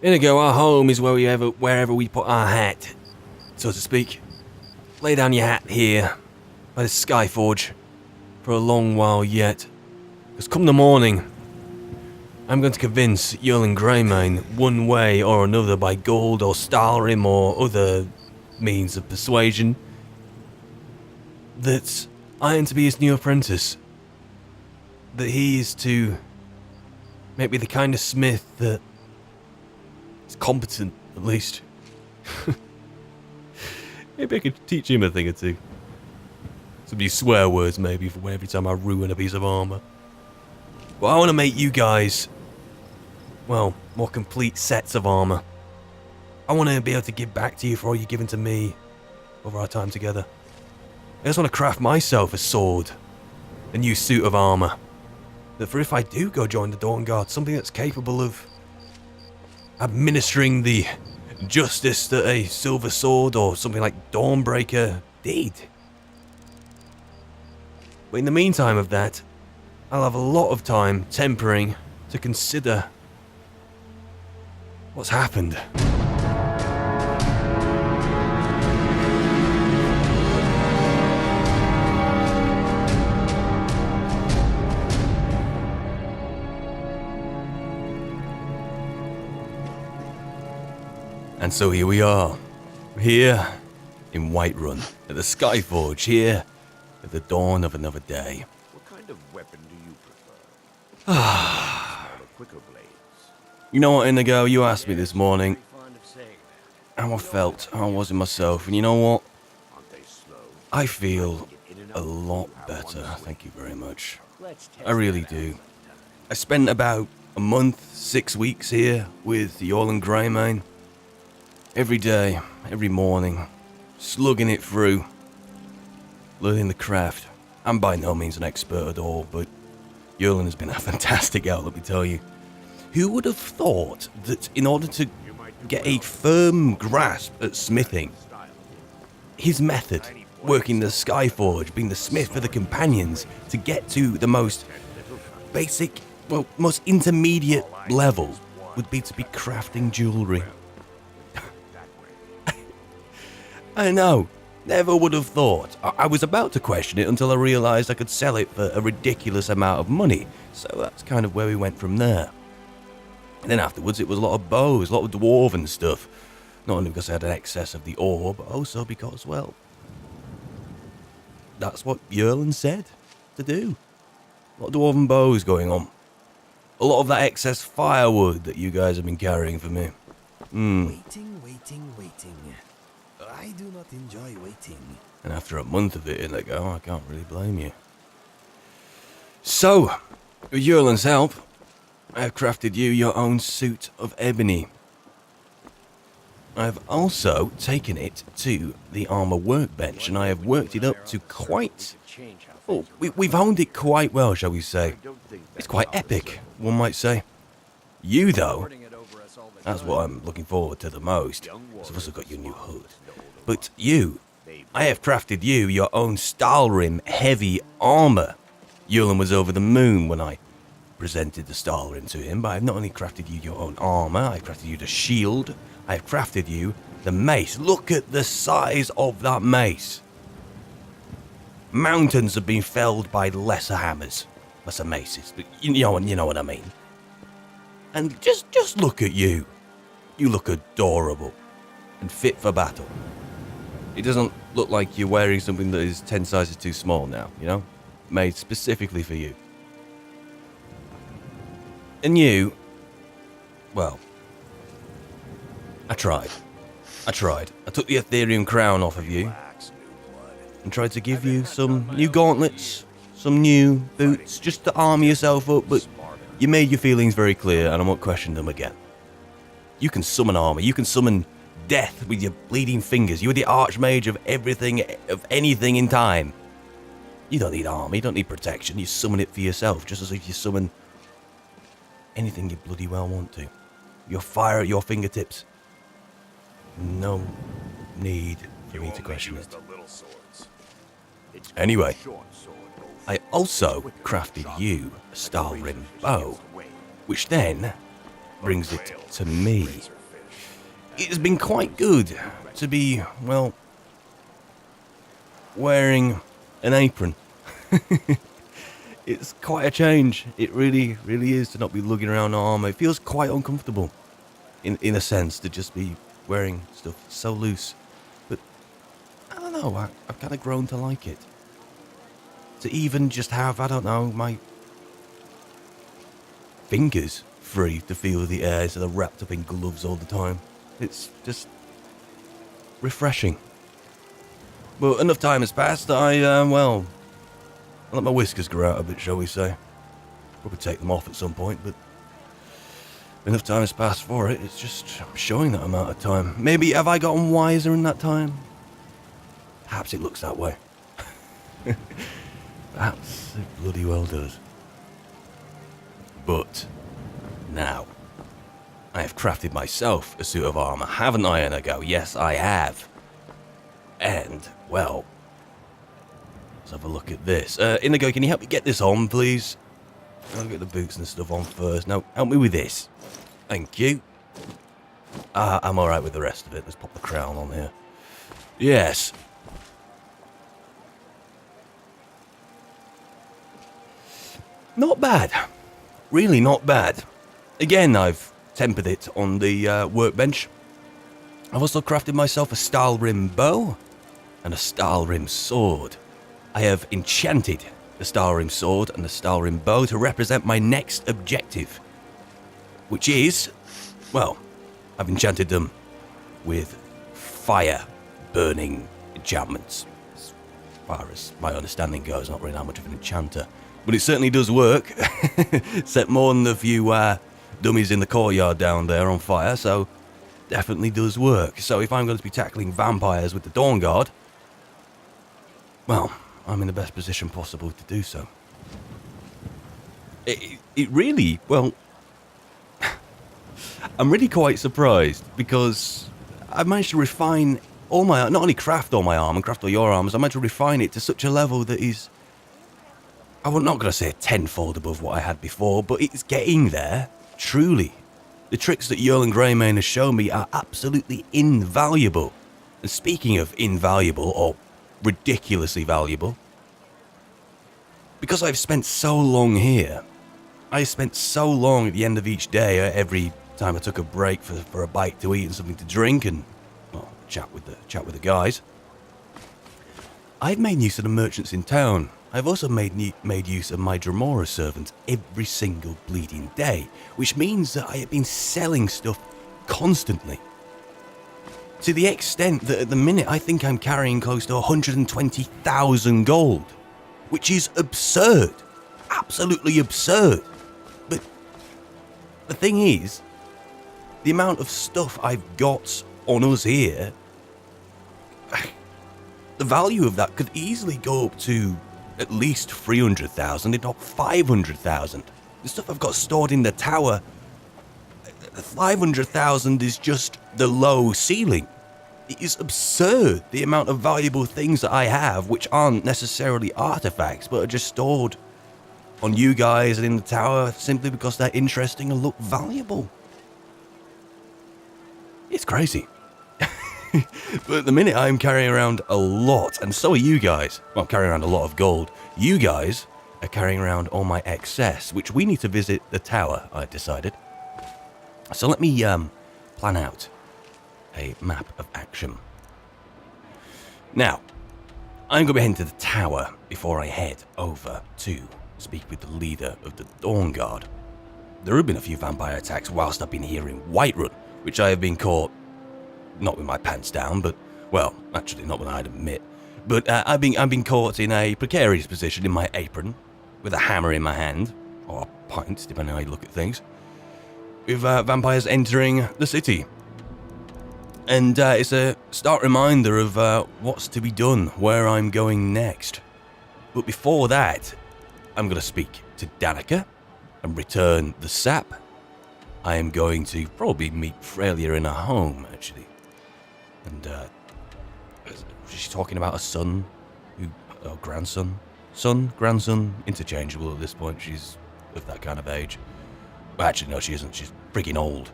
Inigo, our home is wherever we put our hat, so to speak. Lay down your hat here, by the Skyforge, for a long while yet. Because come the morning, I'm going to convince Yerlin Greymane, one way or another, by gold or Skyrim or other means of persuasion, that I am to be his new apprentice. That he is to make me the kind of smith that is competent, at least. Maybe I could teach him a thing or two. Some new swear words, maybe, for every time I ruin a piece of armor. But I want to make you guys, well, more complete sets of armor. I want to be able to give back to you for all you've given to me over our time together. I just want to craft myself a sword, a new suit of armor. That for if I do go join the Dawnguard, something that's capable of administering the justice that a silver sword or something like Dawnbreaker did. But in the meantime of that, I'll have a lot of time tempering to consider what's happened. And so here we are, here in Whiterun, at the Skyforge, here at the dawn of another day. What kind of weapon do you prefer? Quicker blades. You know what, Inigo, you asked me this morning how I felt, how I was in myself, and you know what? I feel a lot better, thank you very much. I really do. I spent about a month, 6 weeks here with Yerlin Greymane. Every day, every morning, slugging it through, learning the craft. I'm by no means an expert at all, but Yerlin has been a fantastic help, let me tell you. Who would have thought that in order to get a firm grasp at smithing, his method, working the Skyforge, being the smith for the companions, to get to the most basic, well, most intermediate level, would be to be crafting jewellery. I know, never would have thought. I was about to question it until I realised I could sell it for a ridiculous amount of money, so that's kind of where we went from there. And then afterwards it was a lot of bows, a lot of dwarven stuff. Not only because I had an excess of the ore, but also because, well, that's what Yerlin said to do. A lot of dwarven bows going on. A lot of that excess firewood that you guys have been carrying for me. Waiting. I do not enjoy waiting. And after a month of it, Inigo, I can't really blame you. So, with Yerlin's help, I have crafted you your own suit of ebony. I've also taken it to the armor workbench, and I have worked it up to quite... Oh, we've honed it quite well, shall we say. It's quite epic, one might say. You, though, that's what I'm looking forward to the most. I've also got your new hood. But you, I have crafted you your own Skyrim heavy armor. Yerlin was over the moon when I presented the Skyrim to him, but I've not only crafted you your own armor, I've crafted you the shield, I've crafted you the mace. Look at the size of that mace. Mountains have been felled by lesser hammers, lesser maces, but you know what I mean. And just look at you. You look adorable and fit for battle. It doesn't look like you're wearing something that is 10 sizes too small now, you know? Made specifically for you. And you, well, I tried. I took the Ethereum crown off of you and tried to give you some new gauntlets, some new boots, just to armor yourself up, but you made your feelings very clear and I won't question them again. You can summon armor, you can summon death with your bleeding fingers. You were the archmage of everything, of anything in time. You don't need armor, you don't need protection, you summon it for yourself, just as if you summon anything you bloody well want to. Your fire at your fingertips. No need for me to question it. Anyway, I also crafted you a Skyrim bow, which then brings it to me. It has been quite good to be, well, wearing an apron. It's quite a change. It really, really is to not be lugging around armour. It feels quite uncomfortable, in a sense, to just be wearing stuff so loose. But, I don't know, I've kind of grown to like it. To even just have, I don't know, my fingers free to feel the air instead of wrapped up in gloves all the time. It's just refreshing. But enough time has passed. I let my whiskers grow out a bit, shall we say. Probably take them off at some point, but enough time has passed for it. It's just showing that amount of time. Maybe have I gotten wiser in that time? Perhaps it looks that way. Perhaps it bloody well does. But now, I have crafted myself a suit of armour, haven't I, Inigo? Yes, I have. And, well, let's have a look at this. Inigo, can you help me get this on, please? I'll get the boots and stuff on first. Now, help me with this. Thank you. I'm alright with the rest of it. Let's pop the crown on here. Yes. Not bad. Really not bad. Again, I've tempered it on the workbench. I've also crafted myself a Skyrim bow and a Skyrim sword. I have enchanted the Skyrim sword and the Skyrim bow to represent my next objective, which is, well, I've enchanted them with fire burning enchantments. As far as my understanding goes, not really that much of an enchanter, but it certainly does work. Set more than a few dummies in the courtyard down there on fire, so definitely does work. So if I'm going to be tackling vampires with the Dawnguard, well, I'm in the best position possible to do so. It really, well, I'm really quite surprised because I've managed to refine all my, not only craft all my armor and craft all your armors, I managed to refine it to such a level that is, I'm not going to say tenfold above what I had before, but it's getting there, truly. The tricks that Yerlin Greymane has shown me are absolutely invaluable. And speaking of invaluable, or ridiculously valuable, because I've spent so long here, I spent so long at the end of each day, every time I took a break for a bite to eat and something to drink and, well, chat with the guys, I've made use of the merchants in town. I've also made use of my Dremora servants every single bleeding day, which means that I have been selling stuff constantly. To the extent that at the minute I think I'm carrying close to 120,000 gold, which is absurd. Absolutely absurd. But the thing is, the amount of stuff I've got on us here, the value of that could easily go up to at least 300,000, if not 500,000. The stuff I've got stored in the tower, 500,000 is just the low ceiling. It is absurd, the amount of valuable things that I have, which aren't necessarily artifacts, but are just stored on you guys and in the tower simply because they're interesting and look valuable. It's crazy. But at the minute I'm carrying around a lot, and so are you guys. Well, I'm carrying around a lot of gold. You guys are carrying around all my excess, which we need to visit the tower, I decided. So let me plan out a map of action. Now, I'm going to be heading to the tower before I head over to speak with the leader of the Dawnguard. There have been a few vampire attacks whilst I've been here in Whiterun, which I have been caught, not with my pants down, but, well, actually not what I'd admit, but I've been caught in a precarious position in my apron, with a hammer in my hand, or a pint, depending on how you look at things, with vampires entering the city. And it's a stark reminder of what's to be done, where I'm going next. But before that, I'm going to speak to Danica and return the sap. I am going to probably meet Freya in her home, actually. And she's talking about a son, or grandson. Son, grandson, interchangeable at this point. She's of that kind of age. Well, actually, no, she isn't. She's friggin' old.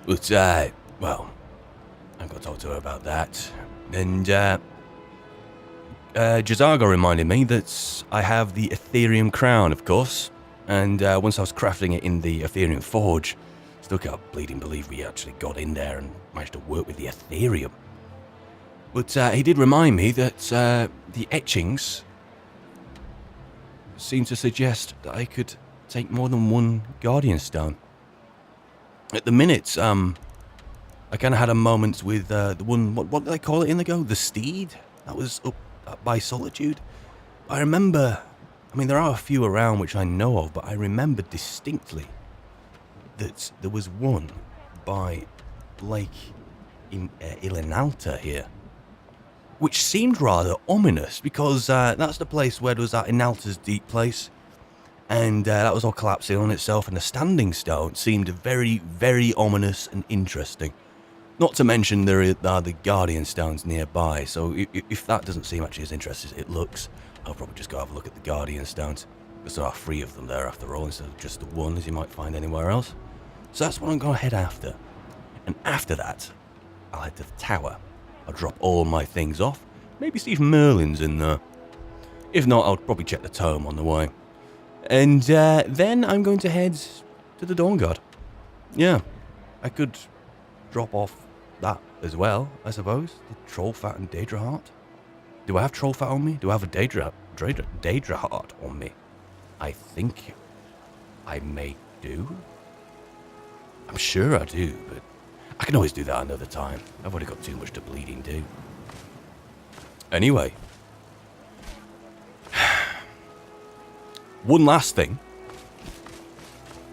But, well, I've got to talk to her about that. And, Jazago reminded me that I have the Ethereum crown, of course. And, once I was crafting it in the Ethereum forge, still can't bleeding believe we actually got in there and managed to work with the Ethereum. But, he did remind me that, the etchings seem to suggest that I could take more than one Guardian Stone. At the minute, I kind of had a moment with the one, what do they call it in the go? The Steed? That was up by Solitude. I remember, I mean, there are a few around which I know of, but I remember distinctly that there was one by Lake in Ilinalta here, which seemed rather ominous because that's the place where there was that Inalta's Deep place. And that was all collapsing on itself, and the Standing Stone seemed very, very ominous and interesting. Not to mention there are the Guardian Stones nearby, so if that doesn't seem actually as interesting as it looks, I'll probably just go have a look at the Guardian Stones, because there are 3 of them there after all, instead of just the one as you might find anywhere else. So that's what I'm going to head after. And after that, I'll head to the tower. I'll drop all my things off, maybe see if Merlin's in there. If not, I'll probably check the tome on the way. And then I'm going to head to the Dawnguard. Yeah, I could drop off that as well, I suppose. The Troll Fat and Daedra Heart. Do I have Troll Fat on me? Do I have a Daedra Heart on me? I think I may do. I'm sure I do, but I can always do that another time. I've already got too much to bleeding do. Anyway. One last thing.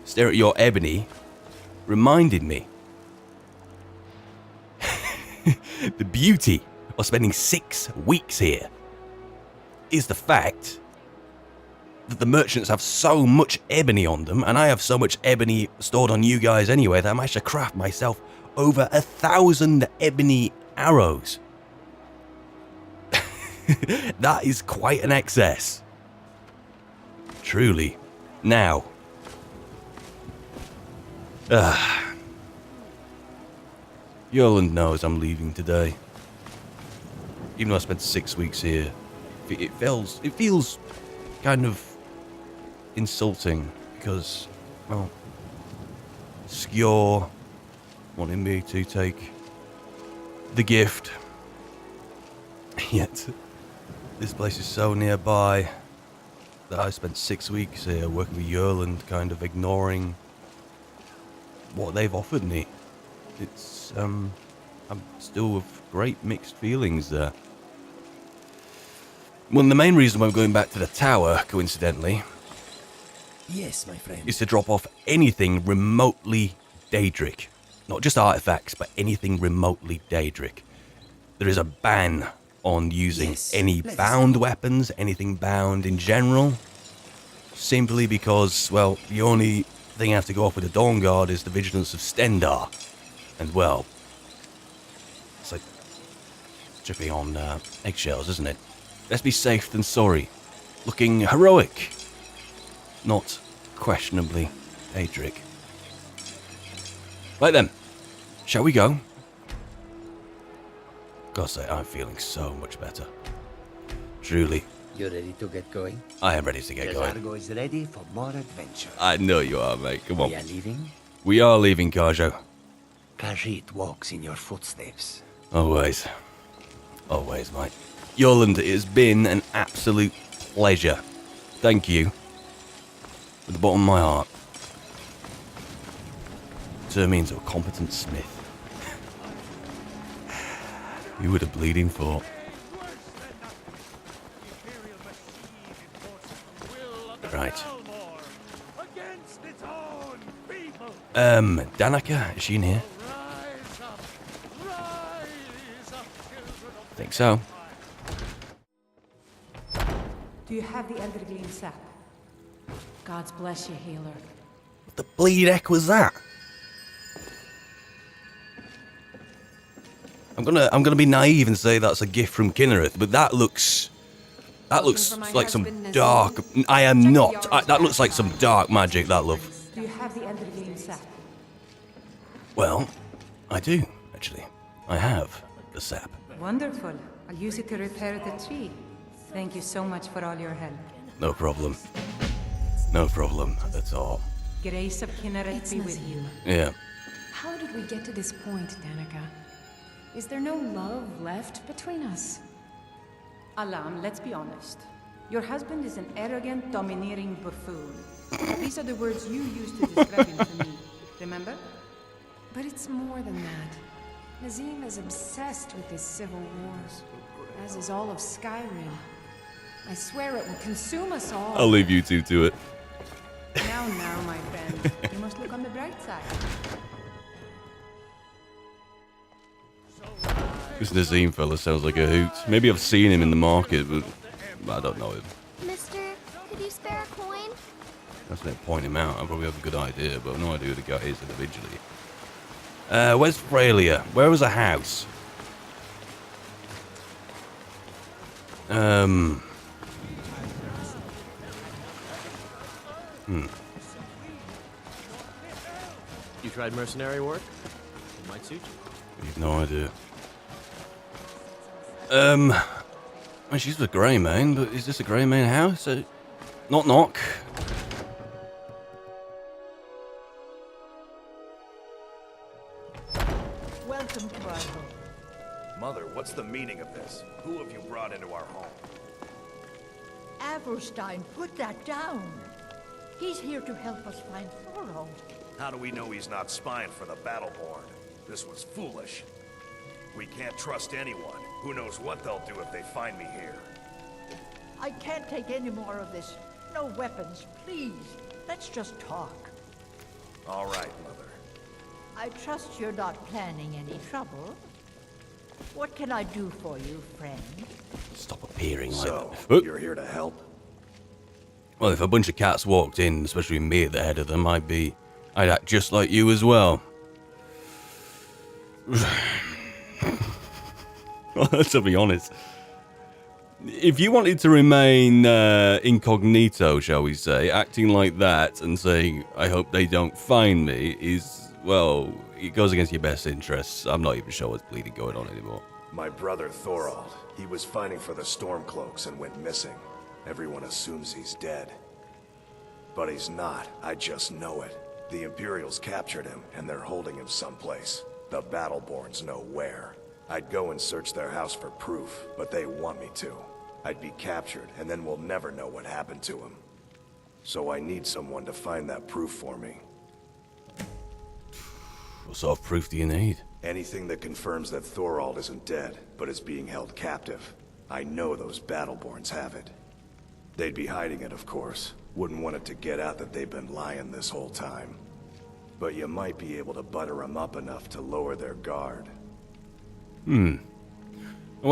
Stare at your ebony reminded me. The beauty of spending 6 weeks here is the fact that the merchants have so much ebony on them, and I have so much ebony stored on you guys anyway, that I managed to craft myself over 1,000 ebony arrows. That is quite an excess. Truly. Now. Yoland knows I'm leaving today. Even though I spent 6 weeks here, it feels kind of insulting because, well, Skyor wanted me to take the gift. Yet, this place is so nearby that I spent 6 weeks here working with Yoland, kind of ignoring what they've offered me. It's, I'm still with great mixed feelings there. Well, the main reason why I'm going back to the tower, coincidentally, Yes, my friend. is to drop off anything remotely Daedric. Not just artifacts, but anything remotely Daedric. There is a ban on using any bound weapons, anything bound in general, simply because, well, the only thing I have to go off with the Dawnguard is the Vigilance of Stendar. And, well, it's like tripping on eggshells, isn't it? Let's be safe than sorry. Looking heroic. Not questionably Daedric. Right then, shall we go? Gotta say, I'm feeling so much better. Truly. You ready to get going? I am ready to get going. Cargo is ready for more adventure. I know you are, mate. Come on. We are leaving? We are leaving, Karjo. Khajiit walks in your footsteps. Always. Always, mate. Yoland, it has been an absolute pleasure. Thank you. From the bottom of my heart. Turn me into a competent smith. You would have bleeding thought. Right. Danica, is she in here? I think so. Do you have the Eldergleam sap? God's bless you, healer. What the bleed heck was that? I'm gonna be naive and say that's a gift from Kinnereth, but that looks like some dark. I am not. That looks like some dark magic. That love. Do you have the Eldergleam sap? Well, I do, actually. I have the sap. Wonderful. I'll use it to repair the tree. Thank you so much for all your help. No problem. No problem at all. Grace of Kinneret be with you. Yeah. How did we get to this point, Danica? Is there no love left between us? Alam, let's be honest. Your husband is an arrogant, domineering buffoon. These are the words you used to describe him to me. Remember? But it's more than that. Nazim is obsessed with his civil wars, as is all of Skyrim. I swear it will consume us all. I'll leave you two to it. Now, my friend. You must look on the bright side. This Nazim fella sounds like a hoot. Maybe I've seen him in the market, but I don't know him. Mister, could you spare a coin? That's no point him out. I probably have a good idea, but I've no idea who the guy is individually. Where's Frelia? Where was a house? You tried mercenary work? It might suit you. You've no idea. Well, she's the Grey Mane, but is this a Grey Mane house? Knock knock. Welcome to our home. Mother, what's the meaning of this? Who have you brought into our home? Averstein, put that down. He's here to help us find Thorold. How do we know he's not spying for the Battleborn? This was foolish. We can't trust anyone. Who knows what they'll do if they find me here? I can't take any more of this. No weapons, please. Let's just talk. All right, Mother. I trust you're not planning any trouble. What can I do for you, friend? Stop appearing like So, that. you're here to help? Well, if a bunch of cats walked in, especially me at the head of them, I'd act just like you as well. Well, to be honest, if you wanted to remain incognito, shall we say, acting like that and saying, I hope they don't find me, is, well, it goes against your best interests. I'm not even sure what's bleeding going on anymore. My brother Thorold, he was fighting for the Stormcloaks and went missing. Everyone assumes he's dead. But he's not, I just know it. The Imperials captured him, and they're holding him someplace. The Battleborns know where. I'd go and search their house for proof, but they want me to. I'd be captured, and then we'll never know what happened to him. So I need someone to find that proof for me. What sort of proof do you need? Anything that confirms that Thorold isn't dead, but is being held captive. I know those Battleborns have it. They'd be hiding it, of course. Wouldn't want it to get out that they've been lying this whole time. But you might be able to butter them up enough to lower their guard. Why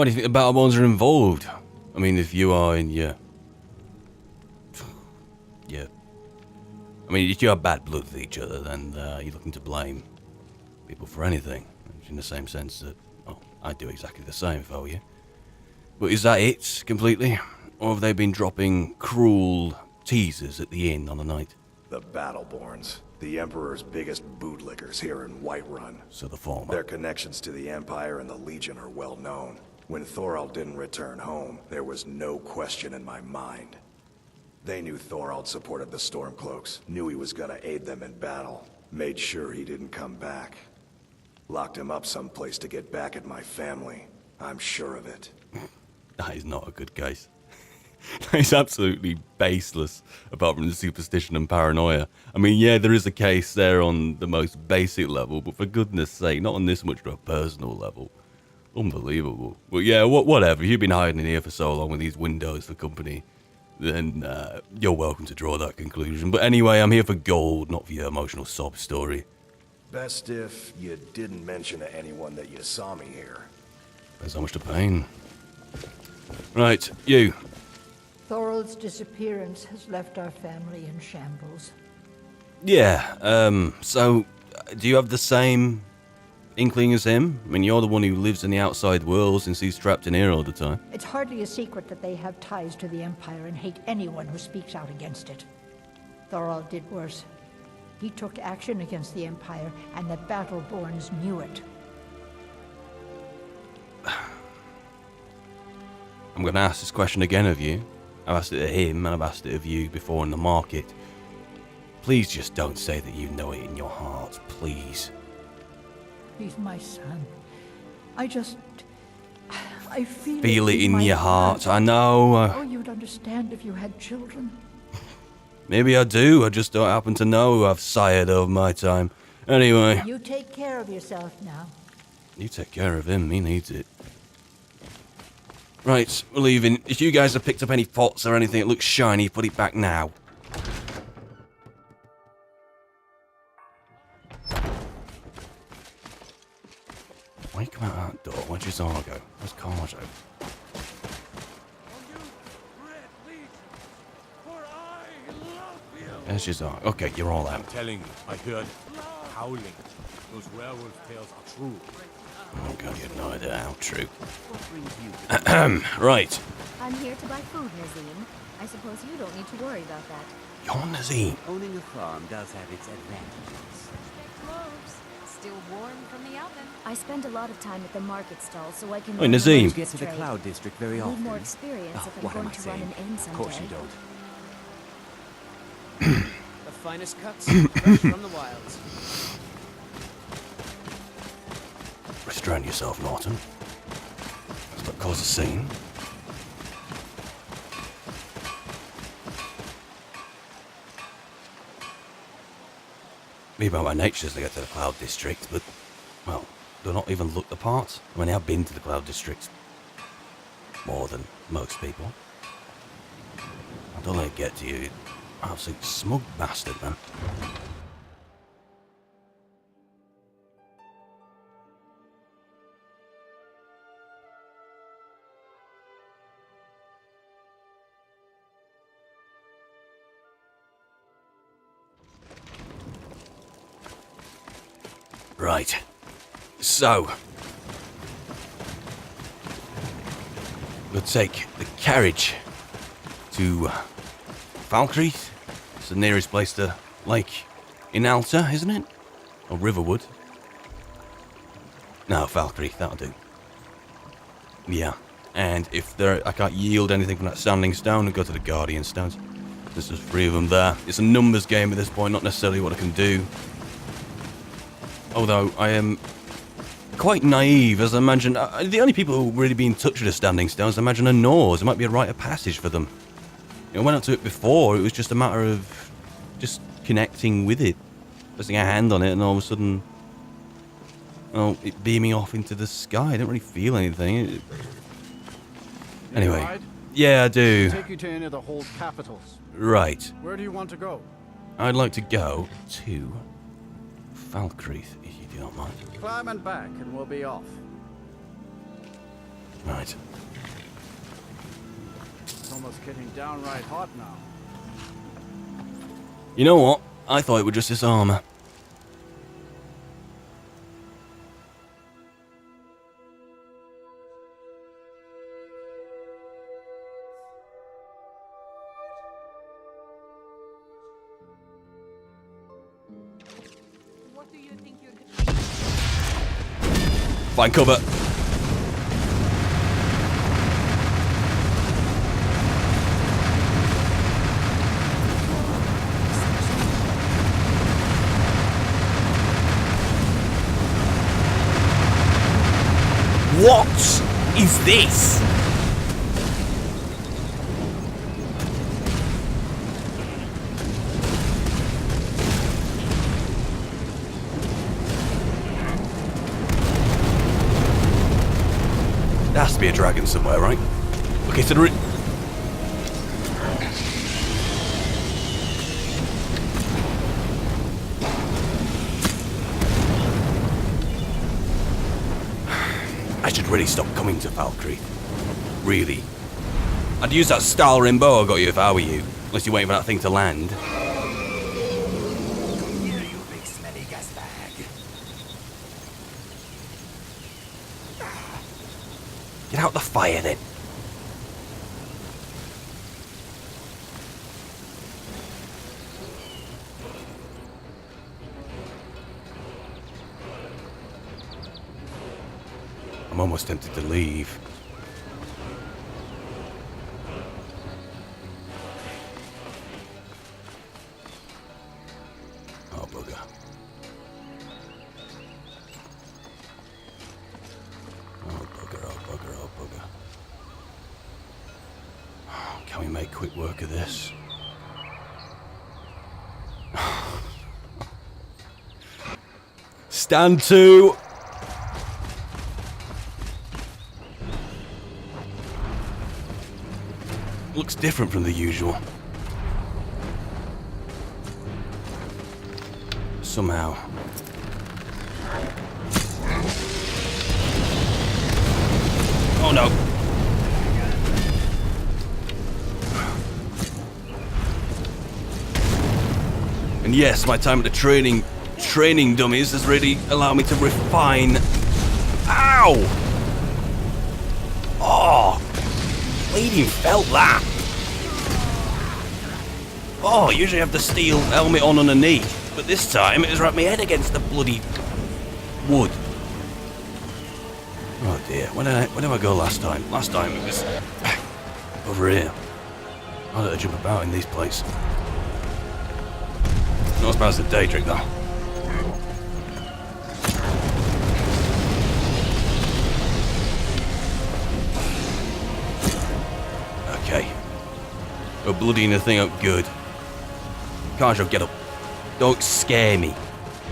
do you think the Battleborns are involved? I mean, if you are in your... Yeah. I mean, if you have bad blood with each other, then you're looking to blame people for anything. In the same sense that, well, I'd do exactly the same if I were you. But is that it, completely? Or have they been dropping cruel teasers at the inn on the night? The Battleborns, the Emperor's biggest bootlickers here in Whiterun. So the former. Their connections to the Empire and the Legion are well known. When Thorold didn't return home, there was no question in my mind. They knew Thorold supported the Stormcloaks, knew he was gonna aid them in battle, made sure he didn't come back. Locked him up someplace to get back at my family. I'm sure of it. That is not a good case. That is absolutely baseless, apart from the superstition and paranoia. I mean, yeah, there is a case there on the most basic level, but for goodness sake, not on this much of a personal level. Unbelievable. But yeah, whatever. If you've been hiding in here for so long with these windows for company, then you're welcome to draw that conclusion. But anyway, I'm here for gold, not for your emotional sob story. Best if you didn't mention to anyone that you saw me here. There's so much to pain. Right, you. Thorold's disappearance has left our family in shambles. Yeah, so, do you have the same inkling as him? I mean, you're the one who lives in the outside world since he's trapped in here all the time. It's hardly a secret that they have ties to the Empire and hate anyone who speaks out against it. Thorold did worse. He took action against the Empire, and the Battleborns knew it. I'm going to ask this question again of you. I've asked it of him, and I've asked it of you before in the market. Please just don't say that you know it in your heart, please. He's my son. I feel Feel it in my your heart, I know. Oh, you'd understand if you had children. Maybe I do, I just don't happen to know who I've sired over my time. Anyway. You take care of yourself now. You take care of him, he needs it. Right, we're leaving. If you guys have picked up any pots or anything that looks shiny, put it back now. Why you come out that door? Where'd Jazar go? Where's Carjo? There's Jazar. Okay, you're all I'm out. telling you, I heard howling. Those werewolf tales are true. Oh god, you have no idea how true. Right. I'm here to buy food, Nazim. I suppose you don't need to worry about that. You're Nazim. Owning a farm does have its advantages. Cloves, still warm from the oven. I spend a lot of time at the market stall, so I can... Wait, Nazim. You get to the Cloud District very I need often. more experience if I'm what am going I to run saying? an inn someday. Of course you don't. The finest cuts, fresh from the wilds. Restrain yourself, Norton. Let's not cause a scene. Me by my nature is to get to the Cloud District, but, well, do not even look the part. I mean, I've been to the Cloud District more than most people. I don't let it get to you. Absolute smug bastard, man. Right. So, we'll take the carriage to Falkreath. It's the nearest place to Lake Inalta, isn't it? Or Riverwood. No, Falkreath, that'll do. Yeah. And if I can't yield anything from that standing stone, I'll go to the Guardian Stones. There's 3 of them there. It's a numbers game at this point, not necessarily what I can do. Although I am quite naive, as I imagine. The only people who really be in touch with the standing stones, I imagine, are Norse. It might be a rite of passage for them. You know, I went up to it before. It was just a matter of just connecting with it, pressing a hand on it, and all of a sudden, oh, it beaming off into the sky. I didn't really feel anything. Anyway, yeah, I do. Take you to any of the hold capitals. Right. Where do you want to go? I'd like to go to Falkreath, if you do not mind. Climb and back, and we'll be off. Right. It's almost getting downright hot now. You know what? I thought it was just this armor. What do you think you're... Find cover. What is this? There has to be a dragon somewhere, right? Okay, so I should really stop coming to Falkreath. Really. I'd use that Skyrim bow I got you if I were you. Unless you're waiting for that thing to land. Here, you big smelly gas bag. Get out the fire then. I'm almost tempted to leave. Oh, bugger. Oh, bugger, oh, bugger, oh, bugger. Can we make quick work of this? Stand to! Looks different from the usual. Somehow. Oh no! And yes, my time at the training dummies has really allowed me to refine. Ow! Oh! Bleeding felt that. Oh, usually I have the steel helmet on underneath, but this time it was right my head against the bloody wood. Oh dear, where did I go last time? Last time it was over here. I'll let her jump about in these places. Not as bad as the day trick though. Okay. We're bloodying the thing up good. Kanjo, get up. Don't scare me.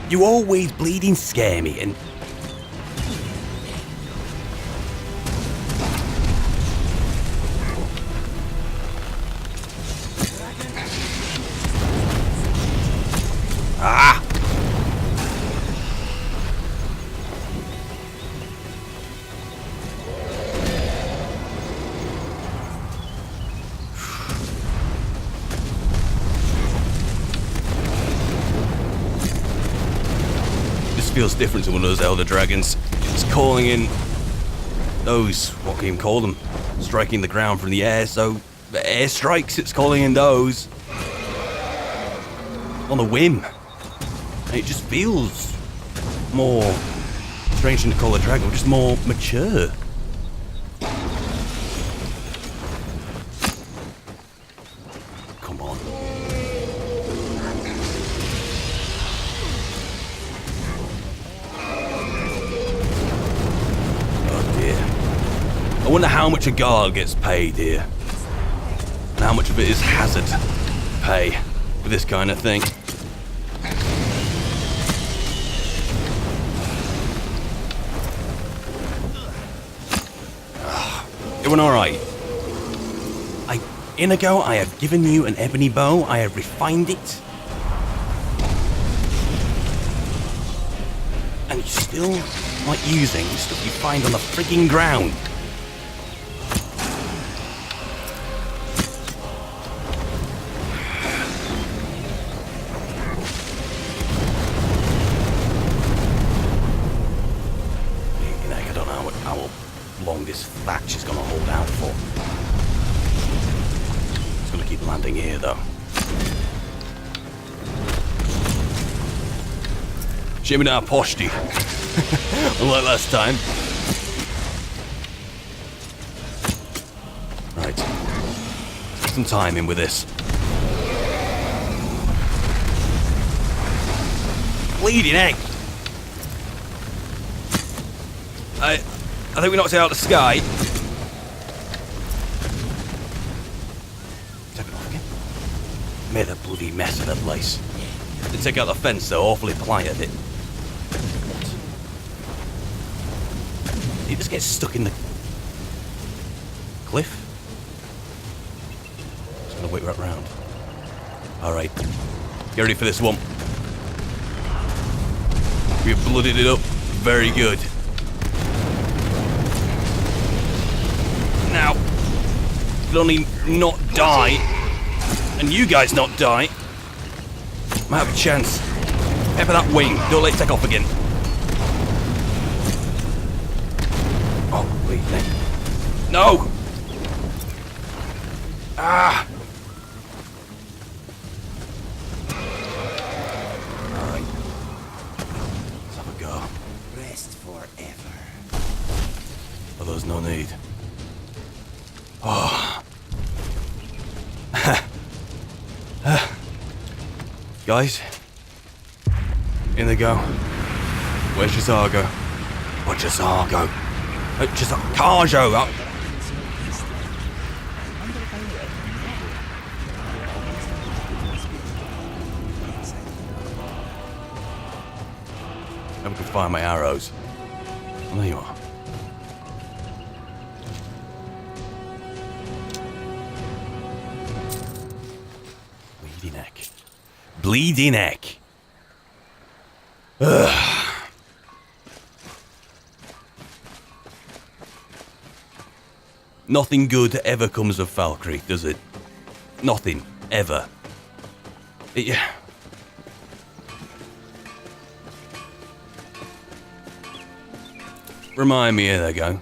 You always bleeding scare me and... Ah! This feels different to one of those Elder Dragons. It's calling in those, what can you call them? Striking the ground from the air, so the air strikes, it's calling in those. On a whim. It just feels more, strange to call a dragon, just more mature. Come on. Oh dear. I wonder how much a guard gets paid here. And how much of it is hazard pay for this kind of thing. Doing alright. Inigo, I have given you an ebony bow. I have refined it. And you're still not using stuff you find on the frigging ground. I don't know how long this thatch is going to hold out for. It's going to keep landing here, though. Shame we don't have posty. Unlike last time. Right. Get some time in with this. Bleeding egg! I think we knocked it out of the sky. Take it off again. Made a bloody mess of that place. Did take out the fence though, awfully pliant it. It just gets stuck in the cliff. Just gonna wait right round. Alright. Get ready for this one. We've blooded it up very good. Now, if it'll only not die, and you guys not die, might have a chance. Pepper that wing, don't let it take off again. Oh, wait, no! Ah! Alright. Let's have a go. Rest forever. there's no need. Oh. Guys, in they go. Where's Jazargo? Where's Jazargo? Carjo! Never could find my arrows. Oh, there you are. Bleeding neck. Bleeding neck. Ugh. Nothing good ever comes of Falkreath, does it? Nothing. Ever. Yeah. Remind me, here they go.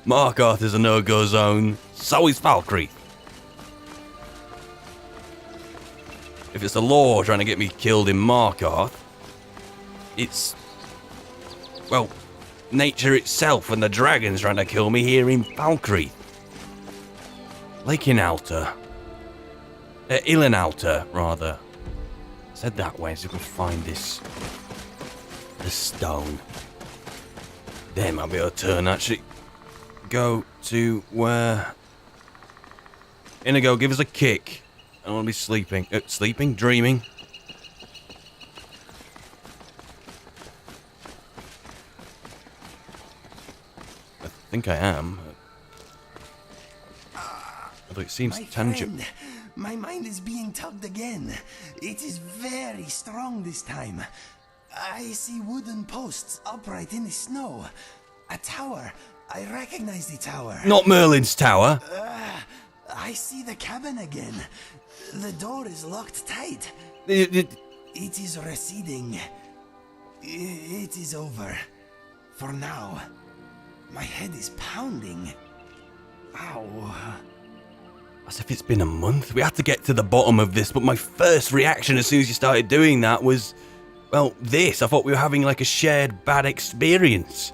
Markarth is a no-go zone. So is Falkreath. If it's the law trying to get me killed in Markarth, it's... well, nature itself and the dragons trying to kill me here in Falkreath. Lake Inalta. Ilinalta, rather. Said that way so we can find this stone. There might be able to turn, actually. Go to where... Inigo, give us a kick. I don't want to be sleeping. Sleeping? Dreaming? I think I am. Although it seems tangible. My mind is being tugged again. It is very strong this time. I see wooden posts upright in the snow. A tower. I recognize the tower. Not Merlin's tower. I see the cabin again. The door is locked tight. It is receding. It is over. For now. My head is pounding. Ow. As if it's been a month. We had to get to the bottom of this, but my first reaction as soon as you started doing that was, well, this. I thought we were having like a shared bad experience.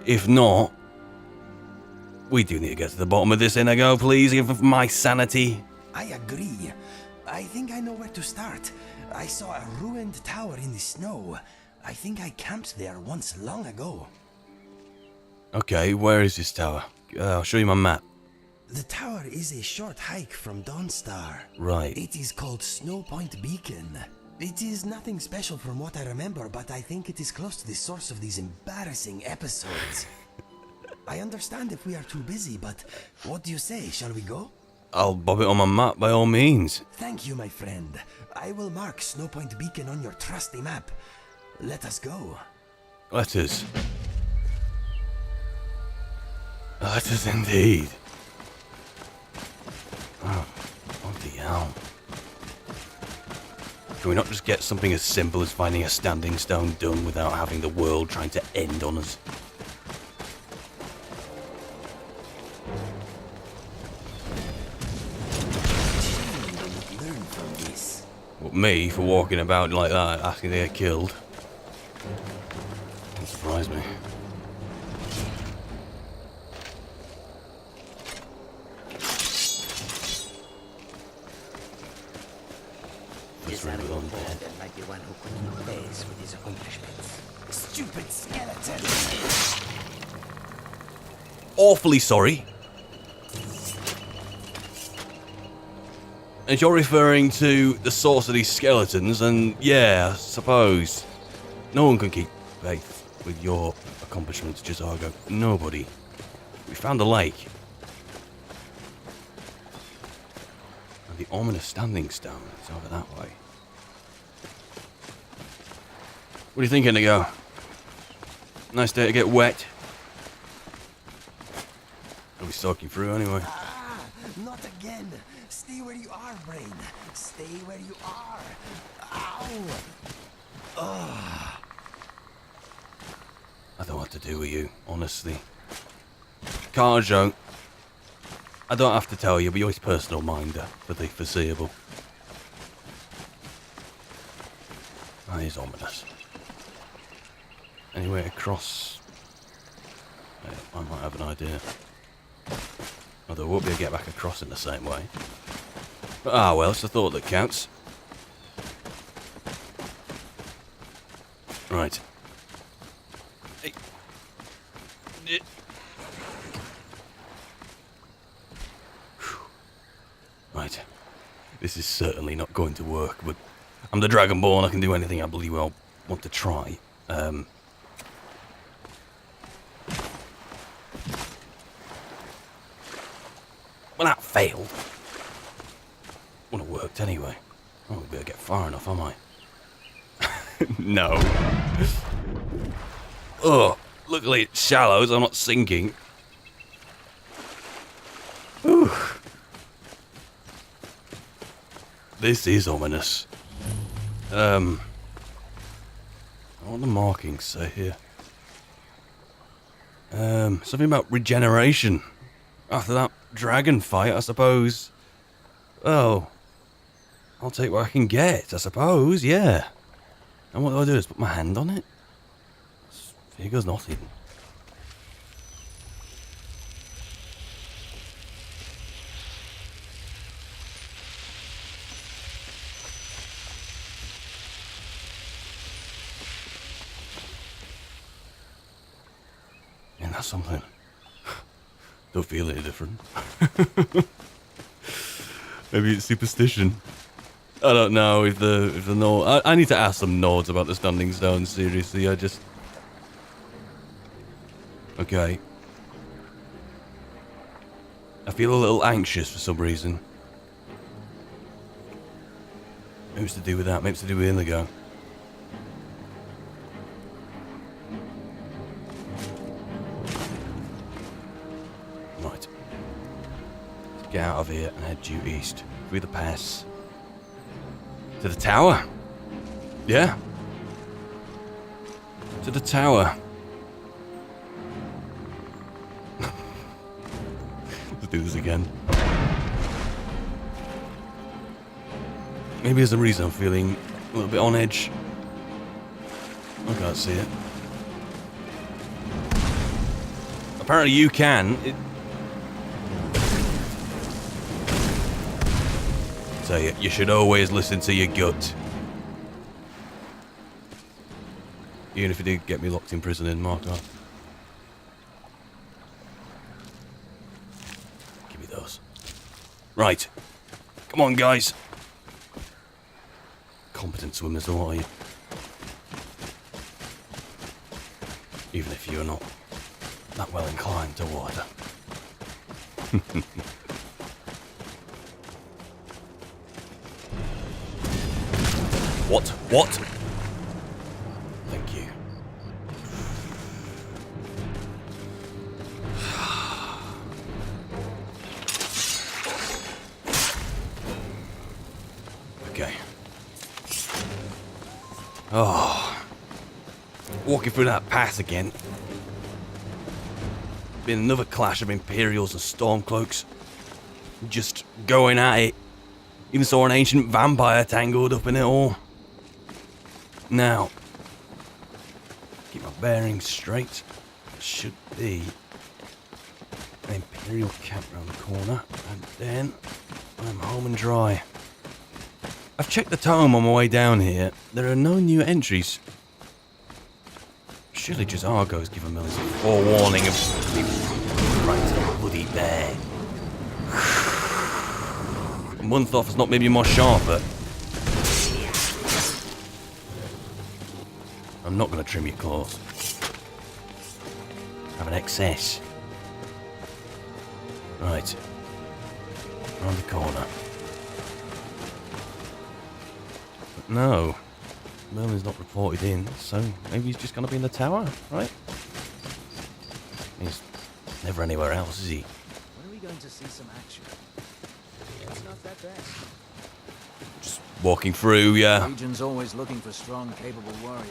If not, we do need to get to the bottom of this, Inigo, please, even for my sanity. I agree. I think I know where to start. I saw a ruined tower in the snow. I think I camped there once long ago. Okay, where is this tower? I'll show you my map. The tower is a short hike from Dawnstar. Right. It is called Snow Point Beacon. It is nothing special from what I remember, but I think it is close to the source of these embarrassing episodes. I understand if we are too busy, but what do you say? Shall we go? I'll bob it on my map by all means. Thank you, my friend. I will mark Snow Point Beacon on your trusty map. Let us go. Let us. Let us indeed. Oh, bloody hell. Can we not just get something as simple as finding a standing stone done without having the world trying to end on us? Learn from this. What, me for walking about like that, asking to get killed? Doesn't surprise me. Might be one who couldn't face with his accomplishments. Stupid skeleton! Awfully sorry. And you're referring to the source of these skeletons, and yeah, I suppose. No one can keep faith with your accomplishments, Jazargo. Nobody. We found the lake. And the ominous standing stone is over that way. What do you think, Inigo? Nice day to get wet. I'll be stalking through anyway. Ah, not again. Stay where you are, brain. Stay where you are. Ow. Ugh. I don't know what to do with you, honestly. Carjo, I don't have to tell you, but you're his personal minder for the foreseeable. That is ominous. Anyway, across... I might have an idea. Although I won't be able to get back across in the same way. But, well, it's the thought that counts. Right. Hey. Right. This is certainly not going to work, but I'm the Dragonborn. I can do anything I believe I'll want to try. Well, that failed. Wouldn't have worked anyway. I won't be able to get far enough, am I? No. Oh, luckily it's shallow, so I'm not sinking. Whew. This is ominous. What do the markings say here? Something about regeneration. After that dragon fight, I suppose. Oh. I'll take what I can get, I suppose, yeah. And what do I do? Just put my hand on it? Here goes nothing. Isn't that something? Don't feel any different. Maybe it's superstition. I don't know if the Nord... I need to ask some Nords about the standing stone, seriously. I just... Okay. I feel a little anxious for some reason. Maybe it's to do with that. Maybe it's to do with Indigo. Right. Let's get out of here and head due east. Through the pass. To the tower. Yeah. To the tower. Let's do this again. Maybe there's a reason I'm feeling a little bit on edge. I can't see it. Apparently you can. So you should always listen to your gut. Even if it did get me locked in prison in Markov. Give me those. Right. Come on, guys. Competent swimmers, though, are you? Even if you're not that well inclined to water. What? What? Thank you. Okay. Oh. Walking through that pass again. Been another clash of Imperials and Stormcloaks. Just going at it. Even saw an ancient vampire tangled up in it all. Now, keep my bearings straight. There should be an Imperial camp around the corner, and then I'm home and dry. I've checked the tome on my way down here. There are no new entries. Surely just Argo's given Millers a forewarning of right to the bloody bear. Months has not made me more sharper. I'm not going to trim your claws. I have an excess. Right. Around the corner. But no. Merlin's not reported in, so maybe he's just going to be in the tower, right? He's never anywhere else, is he? When are we going to see some action? It's not that bad. Just walking through, yeah. The Legion's always looking for strong, capable warriors.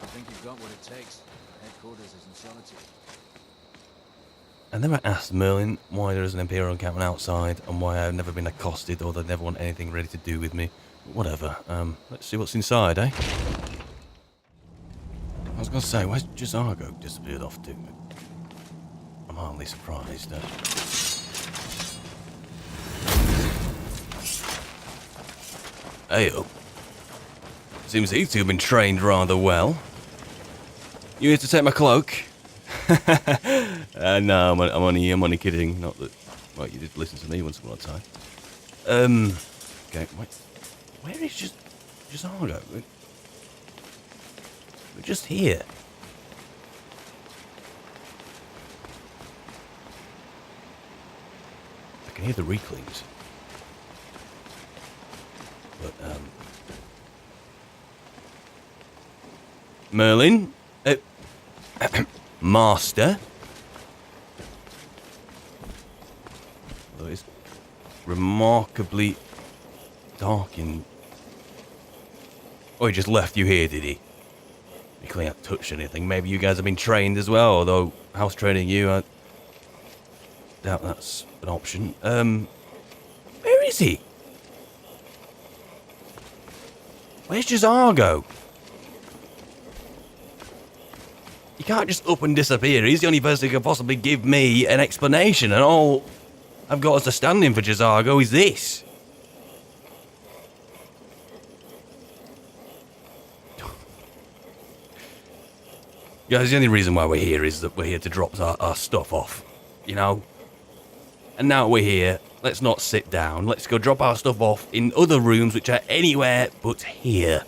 I think you've got what it takes. Headquarters is in solitude. I never asked Merlin why there is an Imperial encampment outside and why I've never been accosted or they never want anything ready to do with me. But whatever. Let's see what's inside, eh? I was going to say, where's Jazargo disappeared off to? I'm hardly surprised. Hey up. Seems these two have been trained rather well. You here to take my cloak? No, I'm only kidding. Not that. Well, you did listen to me once upon a time. Okay, wait. Where is Jazargo? We're just here. I can hear the recluse. But, Merlin? Master? Although it's remarkably dark in... Oh, he just left you here, did he? You clearly haven't touched anything. Maybe you guys have been trained as well, although house training you, I doubt that's an option. Where is he? Where's Jazargo? You can't just up and disappear. He's the only person who can possibly give me an explanation, and all I've got as a stand-in for Jazargo is this. Guys, the only reason why we're here is that we're here to drop our stuff off, you know? And now we're here, let's not sit down. Let's go drop our stuff off in other rooms which are anywhere but here.